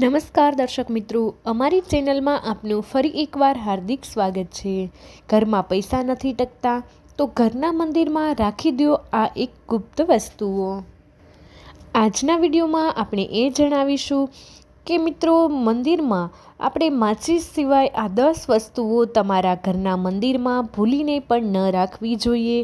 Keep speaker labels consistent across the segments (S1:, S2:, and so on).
S1: નમસ્કાર દર્શક મિત્રો, અમારી ચેનલમાં આપનું ફરી એકવાર હાર્દિક સ્વાગત છે। ઘરમાં પૈસા નથી ટકતા તો ઘરના મંદિરમાં રાખી દો આ એક ગુપ્ત વસ્તુઓ। આજના વિડીયોમાં આપણે એ જણાવીશું કે મિત્રો, મંદિરમાં આપણે માચિસ સિવાય આ 10 વસ્તુઓ તમારા ઘરના મંદિરમાં ભૂલીને પણ ન રાખવી જોઈએ।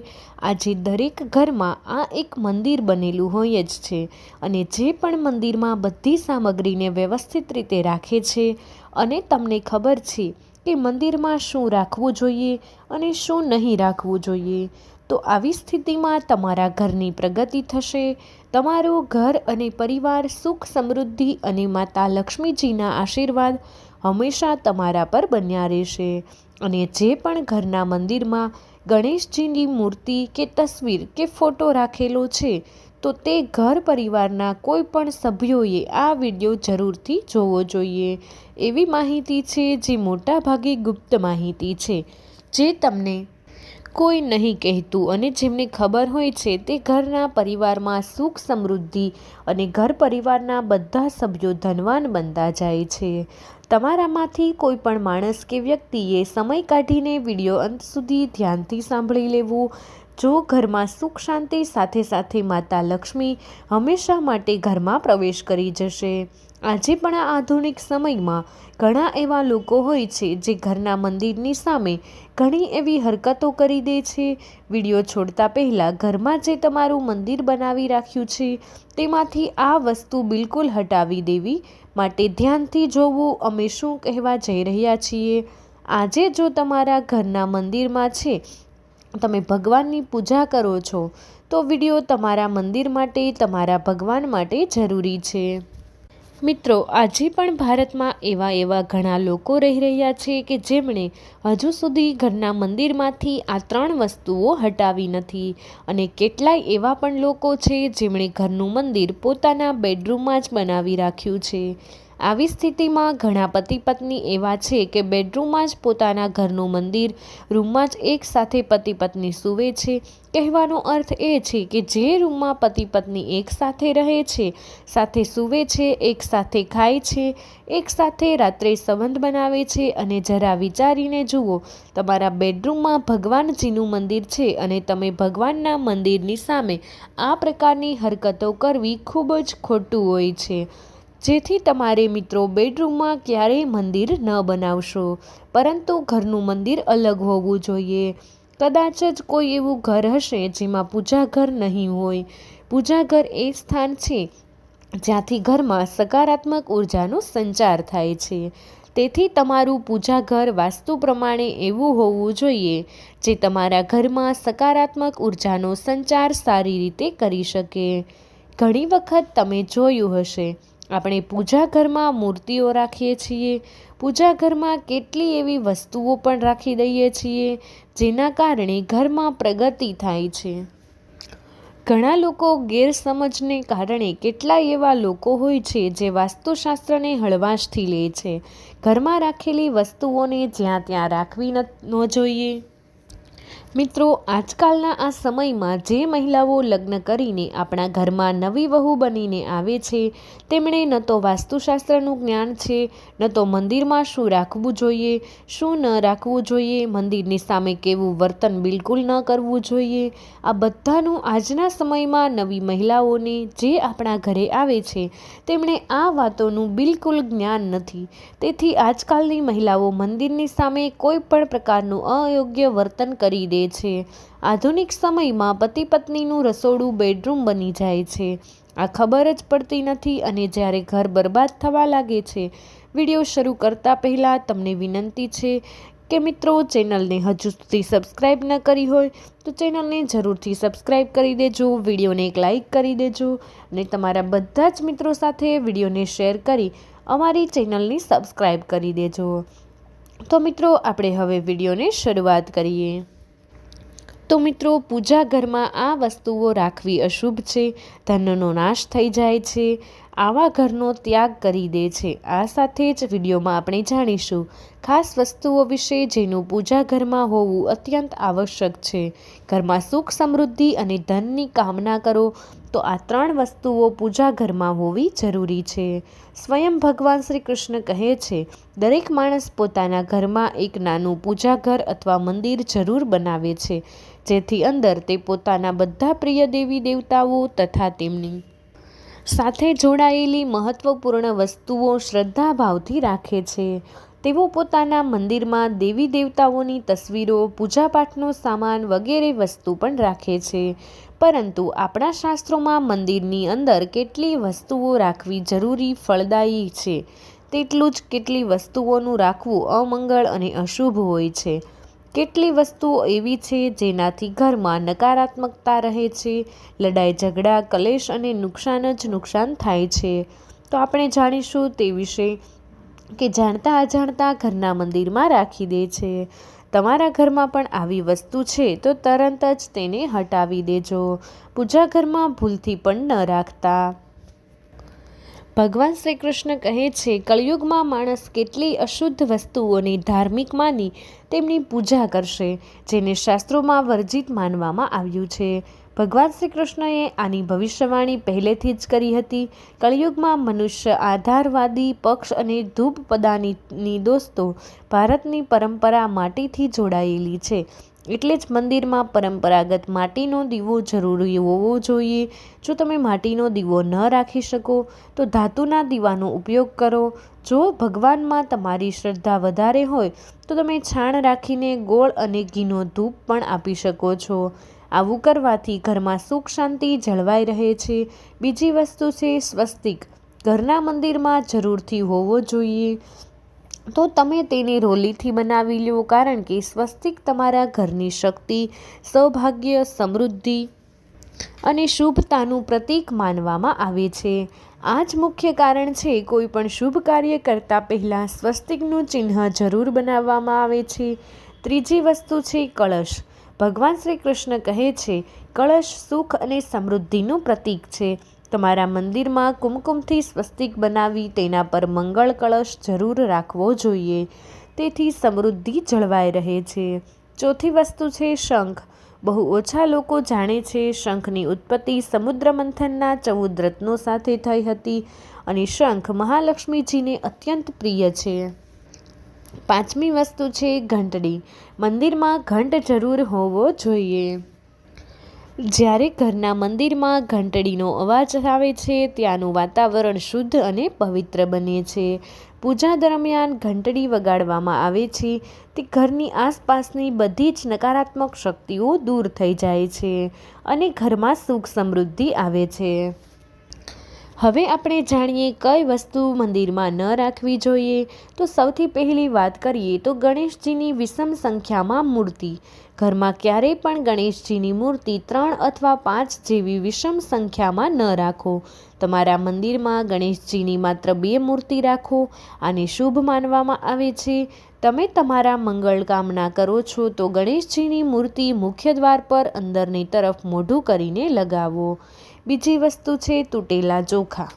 S1: આજે દરેક ઘરમાં આ એક મંદિર બનેલું હોય જ છે અને જે પણ મંદિરમાં બધી સામગ્રીને વ્યવસ્થિત રીતે રાખે છે અને તમને ખબર છે કે મંદિરમાં શું રાખવું જોઈએ અને શું નહીં રાખવું જોઈએ, તો આવી સ્થિતિમાં તમારા ઘરની પ્રગતિ થશે, તમારું ઘર અને પરિવાર સુખ સમૃદ્ધિ અને માતા લક્ષ્મીજીના આશીર્વાદ હંમેશા તમારા પર બન્યા રહેશે। અને જે પણ ઘરના મંદિરમાં ગણેશજીની મૂર્તિ કે તસવીર કે ફોટો રાખેલો છે તો તે ઘર પરિવારના કોઈ પણ સભ્યોએ આ વિડીયો જરૂરથી જોવો જોઈએ। એવી માહિતી છે જે મોટાભાગે ગુપ્ત માહિતી છે, જે તમને કોઈ નહીં કહેતું અને જેમને ખબર હોય છે તે ઘરના પરિવારમાં સુખ સમૃદ્ધિ અને ઘર પરિવારના બધા સભ્યો ધનવાન બનતા જાય છે। તમારામાંથી કોઈ પણ માણસ કે વ્યક્તિએ સમય કાઢીને વિડીયો અંત સુધી ધ્યાનથી સાંભળી લેવું। જો ઘરમાં સુખ શાંતિ સાથે સાથે માતા લક્ષ્મી હંમેશા માટે ઘરમાં પ્રવેશ કરી જશે। આજે પણ આ આધુનિક સમયમાં ઘણા એવા લોકો હોય છે જે ઘરના મંદિરની સામે ઘણી એવી હરકતો કરી દે છે। વિડીયો છોડતા પહેલાં ઘરમાં જે તમારું મંદિર બનાવી રાખ્યું છે તેમાંથી આ વસ્તુ બિલકુલ હટાવી દેવી માટે ધ્યાનથી જોવું અમે શું કહેવા જઈ રહ્યા છીએ। આજે જો તમારા ઘરના મંદિરમાં છે, તમે ભગવાનની પૂજા કરો છો, તો વિડીયો તમારા મંદિર માટે, તમારા ભગવાન માટે જરૂરી છે। મિત્રો, આજે પણ ભારતમાં એવા ઘણા લોકો રહી રહ્યા છે કે જેમણે હજુ સુધી ઘરના મંદિરમાંથી આ 3 વસ્તુઓ હટાવી નથી અને કેટલાય એવા પણ લોકો છે જેમણે ઘરનું મંદિર પોતાના બેડરૂમમાં જ બનાવી રાખ્યું છે। આવી સ્થિતિમાં ઘણા પતિ પત્ની એવા છે કે બેડરૂમમાં જ પોતાના ઘરનું મંદિર, રૂમમાં જ એક સાથે પતિ પત્ની સૂવે છે। કહેવાનો અર્થ એ છે કે જે રૂમમાં પતિ પત્ની એક સાથે રહે છે, સાથે સૂવે છે, એક સાથે ખાય છે, એક સાથે રાત્રે સંબંધ બનાવે છે અને જરા વિચારીને જુઓ, તમારા બેડરૂમમાં ભગવાનજીનું મંદિર છે અને તમે ભગવાનના મંદિરની સામે આ પ્રકારની હરકતો કરવી ખૂબ જ ખોટું હોય છે। જેથી તમારે મિત્રો બેડરૂમમાં ક્યારેય મંદિર ન બનાવશો, પરંતુ ઘરનું મંદિર અલગ હોવું જોઈએ। કદાચ જ કોઈ એવું ઘર હશે જેમાં પૂજા ઘર નહીં હોય। પૂજા ઘર એ સ્થાન છે જ્યાંથી ઘરમાં સકારાત્મક ઉર્જાનો સંચાર થાય છે। તેથી તમારું પૂજા ઘર વાસ્તુ પ્રમાણે એવું હોવું જોઈએ જે તમારા ઘરમાં સકારાત્મક ઉર્જાનો સંચાર સારી રીતે કરી શકે। ઘણી વખત તમે જોયું હશે, આપણે પૂજા ઘરમાં મૂર્તિઓ રાખીએ છીએ, પૂજા ઘરમાં કેટલી એવી વસ્તુઓ પણ રાખી દઈએ છીએ જેના કારણે ઘરમાં પ્રગતિ થાય છે। ઘણા લોકો ગેરસમજને કારણે કેટલાય એવા લોકો હોય છે જે વાસ્તુશાસ્ત્રને હળવાશથી લે છે। ઘરમાં રાખેલી વસ્તુઓને જ્યાં ત્યાં રાખવી ન જોઈએ। મિત્રો, આજકાલના આ સમયમાં જે મહિલાઓ લગ્ન કરીને આપણા ઘરમાં નવી વહુ બનીને આવે છે, તેમણે ન તો વાસ્તુશાસ્ત્રનું જ્ઞાન છે, ન તો મંદિરમાં શું રાખવું જોઈએ, શું ન રાખવું જોઈએ, મંદિરની સામે કેવું વર્તન બિલકુલ ન કરવું જોઈએ, આ બધાનું આજના સમયમાં નવી મહિલાઓને જે આપણા ઘરે આવે છે તેમણે આ વાતોનું બિલકુલ જ્ઞાન નથી। તેથી આજકાલની મહિલાઓ મંદિરની સામે કોઈ પણ પ્રકારનું અયોગ્ય વર્તન કરી દે છે। આધુનિક સમયમાં પતિ પત્નીનું રસોડું બેડરૂમ બની જાય છે, આ ખબર જ પડતી નથી અને જ્યારે ઘર બરબાદ થવા લાગે છે। વિડીયો શરૂ કરતા પહેલાં તમને વિનંતી છે કે મિત્રો, ચેનલને હજુ સુધી સબસ્ક્રાઈબ ન કરી હોય તો ચેનલને જરૂરથી સબસ્ક્રાઈબ કરી દેજો, વિડીયોને એક લાઈક કરી દેજો અને તમારા બધા જ મિત્રો સાથે વિડીયોને શેર કરી અમારી ચેનલને સબસ્ક્રાઈબ કરી દેજો। તો મિત્રો, આપણે હવે વિડીયોને શરૂઆત કરીએ। તો મિત્રો, પૂજા ઘરમાં આ વસ્તુઓ રાખવી અશુભ છે, ધનનો નાશ થઈ જાય છે। આવા ઘરનો ત્યાગ કરી દે છે। આ સાથે જ વિડીયોમાં આપણે જાણીશું ખાસ વસ્તુઓ વિશે જેનું પૂજા ઘરમાં હોવું અત્યંત આવશ્યક છે। ઘરમાં સુખ સમૃદ્ધિ અને ધનની કામના કરો તો આ 3 વસ્તુઓ પૂજા ઘરમાં હોવી જરૂરી છે। સ્વયં ભગવાન શ્રી કૃષ્ણ કહે છે, દરેક માણસ પોતાના ઘરમાં એક નાનું પૂજા ઘર અથવા મંદિર જરૂર બનાવે છે, જેથી અંદર તે પોતાના બધા પ્રિય દેવી દેવતાઓ તથા તેમની સાથે જોડાયેલી મહત્વપૂર્ણ વસ્તુઓ શ્રદ્ધાભાવથી રાખે છે। તેઓ પોતાના મંદિરમાં દેવી દેવતાઓની તસવીરો, પૂજાપાઠનો સામાન વગેરે વસ્તુ પણ રાખે છે। પરંતુ આપણા શાસ્ત્રોમાં મંદિરની અંદર કેટલી વસ્તુઓ રાખવી જરૂરી ફળદાયી છે, તેટલું જ કેટલી વસ્તુઓનું રાખવું અમંગળ અને અશુભ હોય છે। કેટલી વસ્તુઓ એવી છે જેનાથી ઘરમાં નકારાત્મકતા રહે છે, લડાઈ ઝઘડા, કલેશ અને નુકસાન જ નુકસાન થાય છે। તો આપણે જાણીશું તે વિશે કે જાણતા અજાણતા ઘરના મંદિરમાં રાખી દે છે। તમારા ઘરમાં પણ આવી વસ્તુ છે તો તરત જ તેને હટાવી દેજો। પૂજા ઘરમાં ભૂલથી પણ ન રાખતા। ભગવાન શ્રી કૃષ્ણ કહે છે, કળિયુગમાં માણસ કેટલી અશુદ્ધ વસ્તુઓને ધાર્મિક માની તેમની પૂજા કરશે, જેને શાસ્ત્રોમાં વર્જિત માનવામાં આવ્યું છે। ભગવાન શ્રી કૃષ્ણએ આની ભવિષ્યવાણી પહેલેથી જ કરી હતી। કળિયુગમાં મનુષ્ય આધારવાદી પક્ષ અને ધૂપ પદાની દોસ્તો ભારતની પરંપરા માટીથી જોડાયેલી છે, એટલે જ મંદિરમાં પરંપરાગત માટીનો દીવો જરૂરી હોવો જોઈએ। જો તમે માટીનો દીવો ન રાખી શકો તો ધાતુના દીવાનો ઉપયોગ કરો। જો ભગવાનમાં તમારી શ્રદ્ધા વધારે હોય તો તમે છાણ રાખીને ગોળ અને ઘીનો ધૂપ પણ આપી શકો છો। આવું કરવાથી ઘરમાં સુખ શાંતિ જળવાઈ રહે છે। બીજી વસ્તુ છે સ્વસ્તિક। ઘરના મંદિરમાં જરૂરથી હોવો જોઈએ, તો તમે તેને રોલીથી બનાવી લો, કારણ કે સ્વસ્તિક તમારા ઘરની શક્તિ, સૌભાગ્ય, સમૃદ્ધિ અને શુભતાનું પ્રતીક માનવામાં આવે છે। આ જ મુખ્ય કારણ છે કોઈ પણ શુભ કાર્ય કરતા પહેલાં સ્વસ્તિકનું ચિહ્ન જરૂર બનાવવામાં આવે છે। ત્રીજી વસ્તુ છે કળશ। ભગવાન શ્રી કૃષ્ણ કહે છે, કળશ સુખ અને સમૃદ્ધિનું પ્રતીક છે। તમારા મંદિરમાં કુમકુમથી સ્વસ્તિક બનાવી તેના પર મંગળ કળશ જરૂર રાખવો જોઈએ, તેથી સમૃદ્ધિ જળવાઈ રહે છે। ચોથી વસ્તુ છે શંખ। બહુ ઓછા લોકો જાણે છે શંખની ઉત્પત્તિ સમુદ્ર મંથનના 14 રત્નો સાથે થઈ હતી અને શંખ મહાલક્ષ્મીજીને અત્યંત પ્રિય છે। પાંચમી વસ્તુ છે ઘંટડી। મંદિરમાં ઘંટ જરૂર હોવો જોઈએ। જ્યારે ઘરના મંદિરમાં ઘંટડીનો અવાજ આવે છે, ત્યાંનું વાતાવરણ શુદ્ધ અને પવિત્ર બને છે। પૂજા દરમિયાન ઘંટડી વગાડવામાં આવે છે, તે ઘરની આસપાસની બધી જ નકારાત્મક શક્તિઓ દૂર થઈ જાય છે અને ઘરમાં સુખ સમૃદ્ધિ આવે છે। હવે આપણે જાણીએ કઈ વસ્તુ મંદિરમાં ન રાખવી જોઈએ। તો સૌથી પહેલી વાત કરીએ તો ગણેશજીની વિષમ સંખ્યામાં મૂર્તિ। ઘરમાં ક્યારેય પણ ગણેશજીની મૂર્તિ 3 અથવા 5 જેવી વિષમ સંખ્યામાં ન રાખો। તમારા મંદિરમાં ગણેશજીની માત્ર 2 મૂર્તિ રાખો। આને શુભ માનવામાં આવે છે। તમે તમારા મંગળ કામના કરો છો તો ગણેશજીની મૂર્તિ મુખ્ય દ્વાર પર અંદરની તરફ મોઢું કરીને લગાવો। બીજી વસ્તુ છે તૂટેલા ચોખા।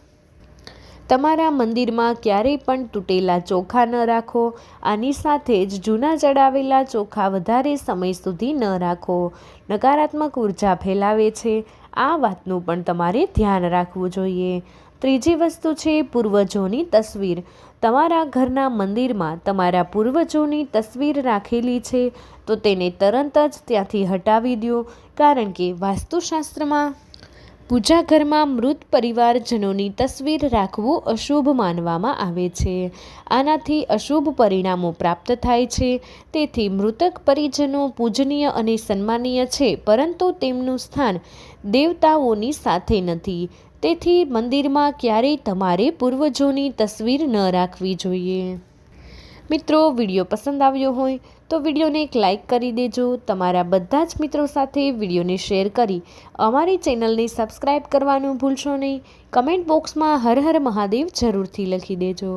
S1: તમારા મંદિરમાં ક્યારેય પણ તૂટેલા ચોખા ન રાખો। આની સાથે જ જૂના ચડાવેલા ચોખા વધારે સમય સુધી ન રાખો, નકારાત્મક ઉર્જા ફેલાવે છે। આ વાતનું પણ તમારે ધ્યાન રાખવું જોઈએ। ત્રીજી વસ્તુ છે પૂર્વજોની તસવીર। તમારા ઘરના મંદિરમાં તમારા પૂર્વજોની તસવીર રાખેલી છે તો તેને તરત જ ત્યાંથી હટાવી દો, કારણ કે વાસ્તુશાસ્ત્રમાં પૂજા ઘરમાં મૃત પરિવારજનોની તસવીર રાખવું અશુભ માનવામાં આવે છે। આનાથી અશુભ પરિણામો પ્રાપ્ત થાય છે। તેથી મૃતક પરિજનો પૂજનીય અને સન્માનીય છે, પરંતુ તેમનું સ્થાન દેવતાઓની સાથે નથી। તેથી મંદિરમાં ક્યારેય તમારે પૂર્વજોની તસવીર ન રાખવી જોઈએ। મિત્રો, વિડીયો પસંદ આવ્યો હોય તો વિડીયોને એક લાઇક કરી દેજો। તમારા બધા જ મિત્રો સાથે વિડીયોને શેર કરી અમારી ચેનલને સબસ્ક્રાઈબ કરવાનું ભૂલશો નહીં। કમેન્ટ બોક્સમાં હર હર મહાદેવ જરૂરથી લખી દેજો।